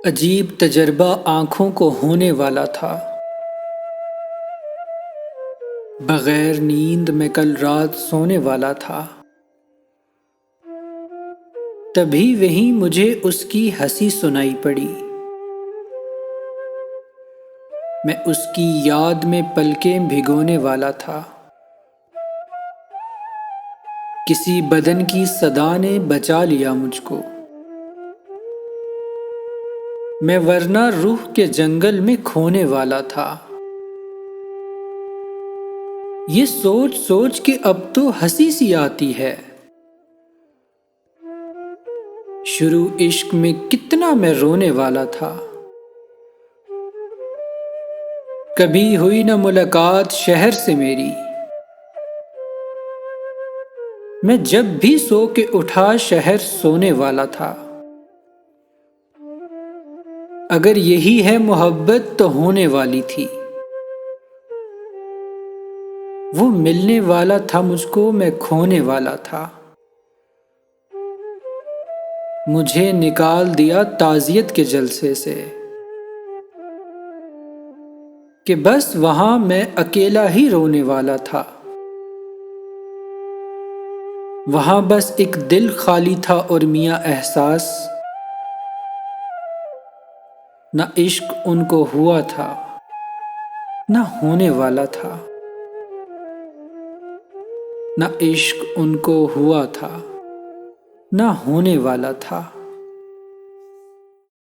अजीब तजर्बा आँखों को होने वाला था। बगैर नींद में कल रात सोने वाला था। तभी वहीं मुझे उसकी हंसी सुनाई पड़ी। मैं उसकी याद में पलकें भिगोने वाला था। किसी बदन की सदा ने बचा लिया मुझको। मैं वरना रूह के जंगल में खोने वाला था। ये सोच सोच के अब तो हंसी सी आती है। शुरू इश्क में कितना मैं रोने वाला था। कभी हुई न मुलाकात शहर से मेरी। मैं जब भी सो के उठा शहर सोने वाला था। अगर यही है मोहब्बत तो होने वाली थी। वो मिलने वाला था मुझको, मैं खोने वाला था। मुझे निकाल दिया ताज़ियत के जलसे से कि बस वहां मैं अकेला ही रोने वाला था। वहां बस एक दिल खाली था और मियां एहसास। न इश्क उनको हुआ था न होने वाला था। न इश्क उनको हुआ था न होने वाला था।